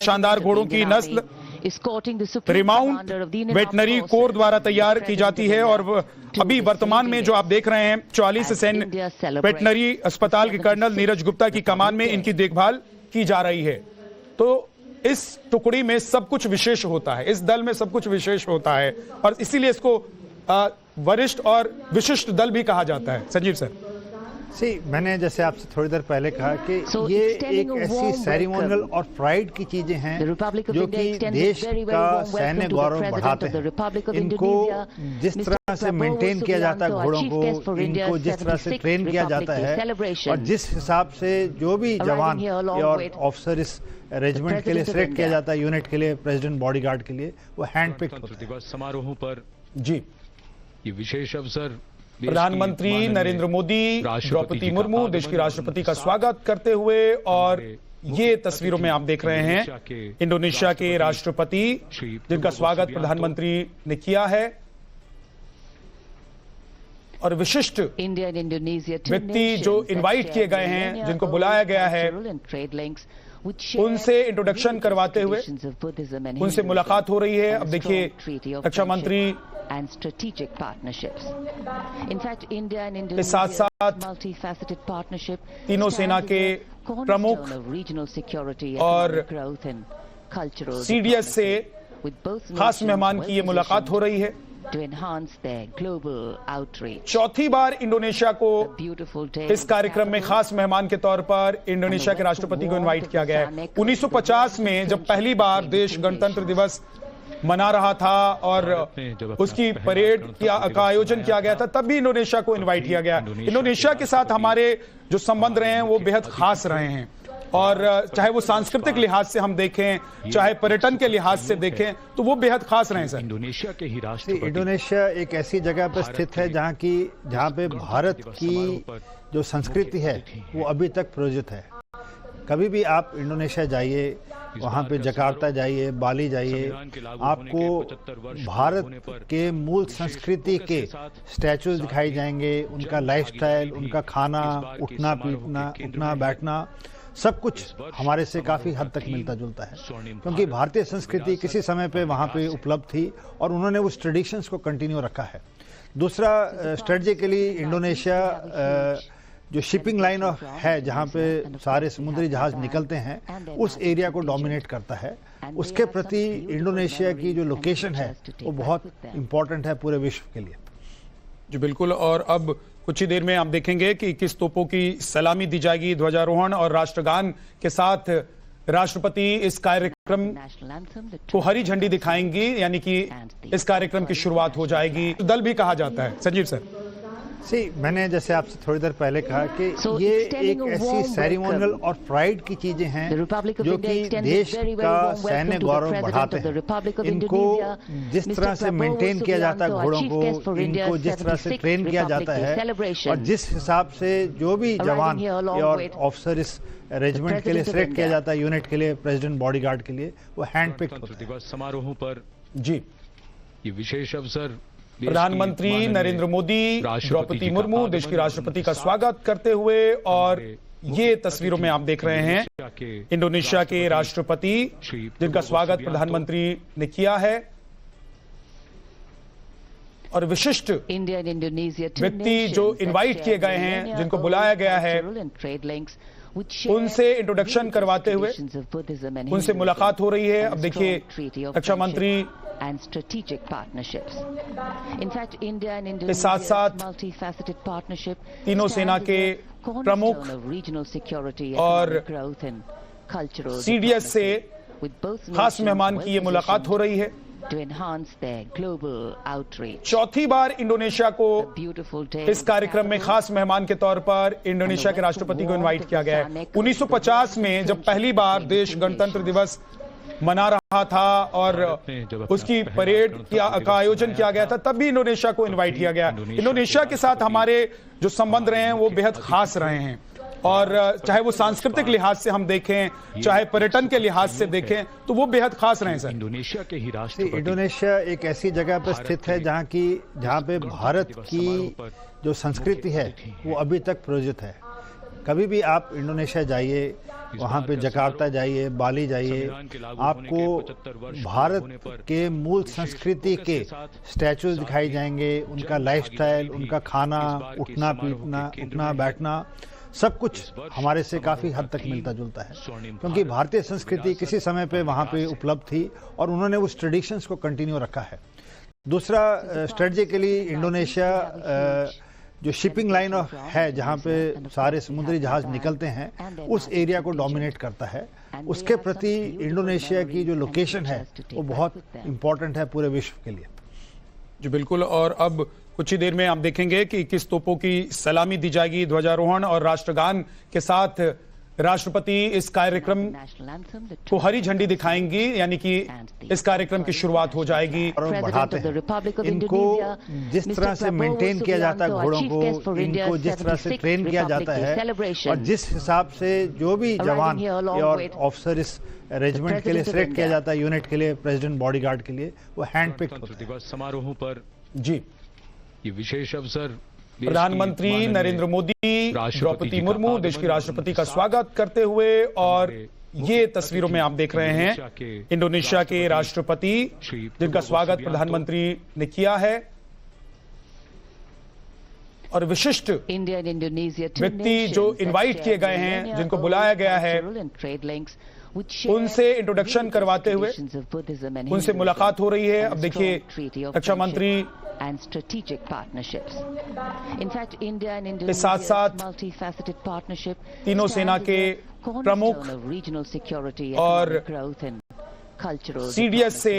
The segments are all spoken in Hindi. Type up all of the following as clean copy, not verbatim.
शानदार घोड़ों की नस्ल रिमाउंट वेटनरी कोर द्वारा तैयार की जाती है और अभी वर्तमान में जो आप देख रहे हैं 44 सैन्य वेटनरी अस्पताल के कर्नल नीरज गुप्ता की कमान में इनकी देखभाल की जा रही है। तो इस टुकड़ी में सब कुछ विशेष होता है, इस दल में सब कुछ विशेष होता है और इसीलिए इसको वरिष्ठ और विशिष्ट दल भी कहा जाता है। संजीव सर, मैंने जैसे आपसे थोड़ी देर पहले कहा कि ये एक ऐसी सेरेमोनियल और प्राइड की चीजें हैं जो कि देश का सैन्य गौरव बढ़ाते हैं। इनको जिस तरह से मेंटेन किया जाता है घोड़ों को, इनको जिस तरह से ट्रेन किया जाता है और जिस हिसाब से जो भी जवान और ऑफिसर इस रेजिमेंट के लिए सिलेक्ट किया जाता है, यूनिट के लिए, प्रेसिडेंट बॉडीगार्ड के लिए, वो हैंड पिक्ड होता है। समारोहों पर जी ये विशेष अवसर प्रधानमंत्री नरेंद्र मोदी, द्रौपदी मुर्मू देश की राष्ट्रपति का स्वागत करते हुए और ये तस्वीरों में आप देख रहे हैं इंडोनेशिया के राष्ट्रपति जिनका स्वागत प्रधानमंत्री ने किया है और विशिष्ट व्यक्ति जो इनवाइट किए गए हैं, जिनको बुलाया गया है, उनसे इंट्रोडक्शन करवाते हुए उनसे मुलाकात हो रही है। अब देखिए रक्षा मंत्री and strategic partnerships. In fact, India and के साथ Indonesia साथ multifaceted partnership तीनों सेना के प्रमुख regional security और growth and cultural CDS से खास मेहमान की ये मुलाकात हो रही है। to enhance their global outreach. चौथी बार इंडोनेशिया को इस कार्यक्रम में खास मेहमान के तौर पर इंडोनेशिया के राष्ट्रपति को इनवाइट किया गया है। 1950 में जब पहली बार देश गणतंत्र दिवस मना रहा था और उसकी परेड का आयोजन किया गया था, तब भी इंडोनेशिया को इनवाइट किया गया। इंडोनेशिया के साथ हमारे जो संबंध रहे हैं वो बेहद खास रहे हैं और चाहे वो सांस्कृतिक लिहाज से हम देखें, चाहे पर्यटन के लिहाज से देखें, तो वो बेहद खास रहे हैं। सर, इंडोनेशिया के ही राष्ट्रपति इंडोनेशिया एक ऐसी जगह पर स्थित है जहां पे भारत की जो संस्कृति है वो अभी तक प्रयोजित है। कभी भी आप इंडोनेशिया जाइए, वहाँ पे जकार्ता जाइए, बाली जाइए, आपको भारत के मूल संस्कृति के स्टैचूज दिखाई जाएंगे, उनका लाइफस्टाइल, उनका खाना, उठना उठना बैठना, सब कुछ हमारे से काफ़ी हद तक मिलता जुलता है, क्योंकि भारतीय संस्कृति किसी समय पे वहाँ पे उपलब्ध थी और उन्होंने उस ट्रेडिशंस को कंटिन्यू रखा है। दूसरा, स्ट्रेटजिकली इंडोनेशिया जो शिपिंग लाइन है, जहाँ पे सारे समुद्री जहाज निकलते हैं, उस एरिया को डोमिनेट करता है। उसके प्रति इंडोनेशिया की जो लोकेशन है वो बहुत इम्पोर्टेंट है पूरे विश्व के लिए। जी बिल्कुल, और अब कुछ ही देर में आप देखेंगे कि किस तोपों की सलामी दी जाएगी। ध्वजारोहण और राष्ट्रगान के साथ राष्ट्रपति इस कार्यक्रम को हरी झंडी दिखाएंगी, यानी कि इस कार्यक्रम की शुरुआत हो जाएगी। दल भी कहा जाता है। संजीव सर, मैंने जैसे आपसे थोड़ी देर पहले कहा कि ये एक ऐसी सेरेमोनियल और प्राइड की चीजें हैं जो कि देश का सैन्य गौरव बढ़ाते हैं। इनको जिस तरह से मेंटेन किया जाता है घोड़ों को, इनको जिस तरह से ट्रेन किया जाता है और जिस हिसाब से जो भी जवान और ऑफिसर इस रेजिमेंट के लिए सिलेक्ट किया जाता है, यूनिट के लिए, प्रेसिडेंट बॉडीगार्ड के लिए, वो हैंड पिक्ड होता है। समारोहों पर जी ये विशेष अवसर प्रधानमंत्री नरेंद्र मोदी, द्रौपदी मुर्मू देश की राष्ट्रपति का स्वागत करते हुए और ये तस्वीरों में आप देख रहे हैं इंडोनेशिया के राष्ट्रपति जिनका स्वागत प्रधानमंत्री ने किया है और विशिष्ट व्यक्ति जो इनवाइट किए गए हैं, जिनको बुलाया गया है, उनसे इंट्रोडक्शन करवाते हुए उनसे मुलाकात हो रही है। अब देखिए रक्षा मंत्री and strategic partnerships. In fact, India and के Indonesia साथ साथ multifaceted partnership तीनों सेना के प्रमुख regional security और growth and cultural CDS से खास मेहमान की ये मुलाकात हो रही है। to enhance their global outreach. चौथी बार इंडोनेशिया को इस कार्यक्रम में खास मेहमान के तौर पर इंडोनेशिया के राष्ट्रपति को इनवाइट किया गया है। 1950 में जब पहली बार देश गणतंत्र दिवस मना रहा था और उसकी परेड का आयोजन किया गया था, तब भी इंडोनेशिया को इनवाइट किया गया। इंडोनेशिया के साथ हमारे जो संबंध रहे हैं वो बेहद खास रहे हैं और चाहे वो सांस्कृतिक लिहाज से हम देखें, चाहे पर्यटन के लिहाज से देखें, तो वो बेहद खास रहे हैं। सर, इंडोनेशिया के ही राष्ट्रपति इंडोनेशिया एक ऐसी जगह पर स्थित है जहाँ पे भारत की जो संस्कृति है वो अभी तक प्रयोजित है। कभी भी आप इंडोनेशिया जाइए, वहाँ पे जकार्ता जाइए, बाली जाइए, आपको भारत के मूल संस्कृति के स्टैचूज दिखाई जाएंगे, उनका लाइफस्टाइल, उनका खाना, उठना बैठना सब कुछ हमारे से काफ़ी हद तक मिलता जुलता है, क्योंकि भारतीय संस्कृति किसी समय पे वहाँ पे उपलब्ध थी और उन्होंने उस ट्रेडिशंस को कंटिन्यू रखा है। दूसरा, स्ट्रेटजिकली इंडोनेशिया जो शिपिंग लाइन है, जहाँ पे सारे समुद्री जहाज निकलते हैं, उस एरिया को डोमिनेट करता है। उसके प्रति इंडोनेशिया की जो लोकेशन है वो बहुत इम्पोर्टेंट है पूरे विश्व के लिए। जी बिल्कुल। और अब कुछ ही देर में आप देखेंगे कि किस तोपों की सलामी दी जाएगी। ध्वजारोहण और राष्ट्रगान के साथ राष्ट्रपति इस कार्यक्रम को हरी झंडी दिखाएंगी, यानी कि इस कार्यक्रम की शुरुआत हो जाएगी। और बढ़ाते हैं इनको, जिस तरह से मेंटेन किया जाता है घोड़ों को, इनको जिस तरह से ट्रेन किया जाता है और जिस हिसाब से जो भी जवान और ऑफिसर इस रेजिमेंट के लिए सिलेक्ट किया जाता है, यूनिट के लिए, प्रेसिडेंट बॉडीगार्ड के लिए, वो हैंड पिक दिवस समारोहों पर जी ये विशेष अवसर प्रधानमंत्री नरेंद्र मोदी, द्रौपदी मुर्मू देश की राष्ट्रपति का स्वागत करते हुए, और ये तस्वीरों में आप देख रहे हैं इंडोनेशिया के राष्ट्रपति जिनका स्वागत प्रधानमंत्री ने किया है। और विशिष्ट व्यक्ति जो इनवाइट किए गए हैं, जिनको बुलाया गया है, उनसे इंट्रोडक्शन करवाते हुए उनसे मुलाकात हो रही है। अब देखिए रक्षा मंत्री and strategic partnerships. In fact, India and के साथ Indonesia's साथ multifaceted partnership तीनों सेना के प्रमुख regional security, और growth and cultural CDS से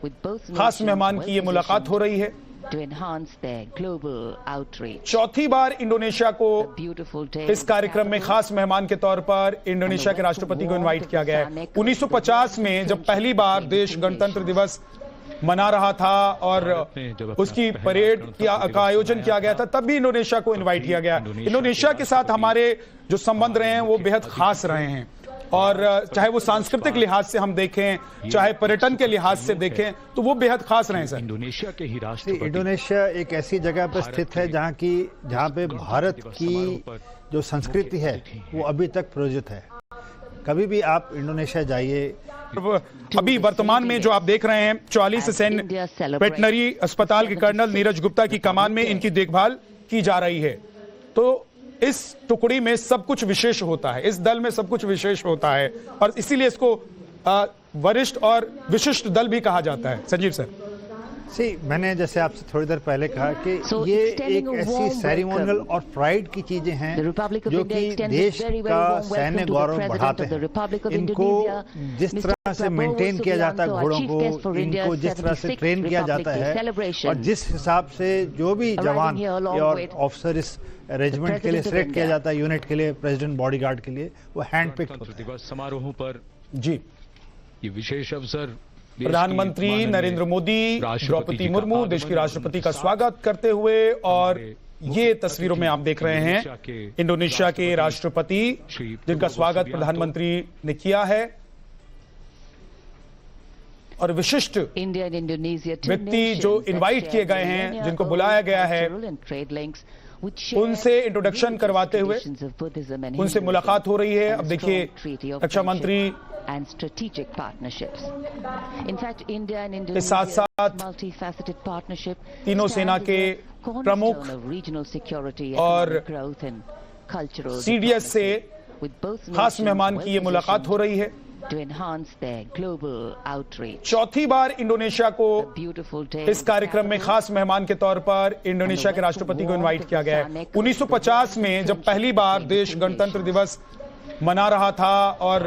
with both खास मेहमान की ये मुलाकात हो रही है। to enhance their global outreach. चौथी बार इंडोनेशिया को Beautiful day इस कार्यक्रम में खास मेहमान के तौर पर इंडोनेशिया के राष्ट्रपति को इनवाइट किया गया है। 1950 में जब पहली बार देश गणतंत्र दिवस मना रहा था और उसकी परेड का आयोजन किया गया था, तब भी इंडोनेशिया को इनवाइट किया गया। इंडोनेशिया के साथ हमारे जो संबंध रहे हैं वो बेहद खास रहे हैं, और चाहे वो सांस्कृतिक लिहाज से हम देखें, चाहे पर्यटन के लिहाज से देखें, तो वो बेहद खास रहे हैं। सर, इंडोनेशिया के ही राष्ट्रपति इंडोनेशिया एक ऐसी जगह पर स्थित है जहाँ पे भारत की जो संस्कृति है वो अभी तक प्रोजित है। कभी भी आप इंडोनेशिया जाइए। अभी वर्तमान में जो आप देख रहे हैं 44 सैन्य वेटनरी अस्पताल के कर्नल नीरज गुप्ता की कमान में इनकी देखभाल की जा रही है। तो इस टुकड़ी में सब कुछ विशेष होता है, इस दल में सब कुछ विशेष होता है, और इसीलिए इसको वरिष्ठ और विशिष्ट दल भी कहा जाता है। संजीव सर, मैंने जैसे आपसे थोड़ी देर पहले कहा कि ये एक ऐसी सेरेमोनियल और प्राइड की चीजें हैं जो कि देश का सैन्य गौरव बढ़ाते हैं। इनको जिस तरह से मेंटेन किया जाता है घोड़ों को, इनको जिस तरह से ट्रेन किया जाता है और जिस हिसाब से जो भी जवान और ऑफिसर इस रेजिमेंट के लिए सिलेक्ट किया जाता है, यूनिट के लिए, प्रेसिडेंट बॉडीगार्ड के लिए, वो हैंड पिक दिवस समारोहों पर जी ये विशेष अवसर प्रधानमंत्री नरेंद्र मोदी, द्रौपदी मुर्मू देश की राष्ट्रपति का स्वागत करते हुए, और ये तस्वीरों में आप देख रहे हैं इंडोनेशिया के राष्ट्रपति जिनका स्वागत प्रधानमंत्री ने किया है। और विशिष्ट व्यक्ति जो इनवाइट किए गए हैं, जिनको बुलाया गया है, उनसे इंट्रोडक्शन करवाते हुए उनसे मुलाकात हो रही है। अब देखिए रक्षा मंत्री and strategic partnerships. In fact, India and के साथ Indonesia's multifaceted partnership तीनों सेना के प्रमुख regional security, और growth and cultural CDS से with both खास मेहमान की ये मुलाकात हो रही है। to enhance their global outreach. चौथी बार इंडोनेशिया को Beautiful day इस कार्यक्रम में खास मेहमान के तौर पर इंडोनेशिया के राष्ट्रपति को इनवाइट किया गया है। 1950 में जब पहली बार देश गणतंत्र दिवस मना रहा था और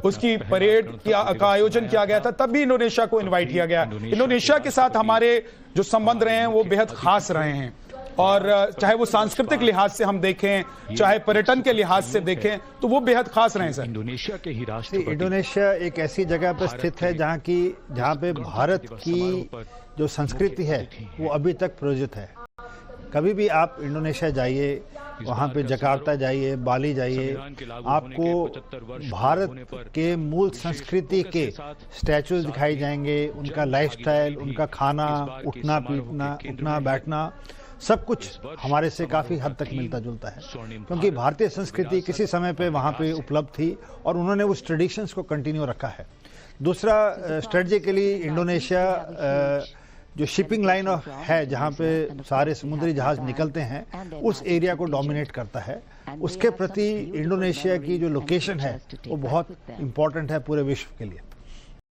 उसकी परेड का आयोजन किया गया था, तब भी इंडोनेशिया को इनवाइट किया गया। इंडोनेशिया के साथ हमारे जो संबंध रहे हैं वो बेहद खास रहे हैं, और चाहे वो सांस्कृतिक लिहाज से हम देखें, चाहे पर्यटन के लिहाज से देखें, तो वो बेहद खास रहे हैं। सर, इंडोनेशिया के ही राष्ट्रपति इंडोनेशिया एक ऐसी जगह पर स्थित है जहाँ पे भारत की जो संस्कृति है वो अभी तक प्रोजित है। कभी भी आप इंडोनेशिया जाइए, वहाँ पे जकार्ता जाइए, बाली जाइए, आपको भारत के मूल संस्कृति के स्टैचूज दिखाई जाएंगे, उनका लाइफस्टाइल, उनका खाना, उठना बैठना सब कुछ हमारे से काफ़ी हद तक मिलता जुलता है, क्योंकि भारतीय संस्कृति किसी समय पे वहाँ पे उपलब्ध थी और उन्होंने उस ट्रेडिशंस को कंटिन्यू रखा है। दूसरा, स्ट्रेटजिकली इंडोनेशिया जो शिपिंग लाइन है, जहाँ पे सारे समुद्री जहाज निकलते हैं, उस एरिया को डोमिनेट करता है। उसके प्रति इंडोनेशिया की जो लोकेशन है वो बहुत इम्पोर्टेंट है पूरे विश्व के लिए।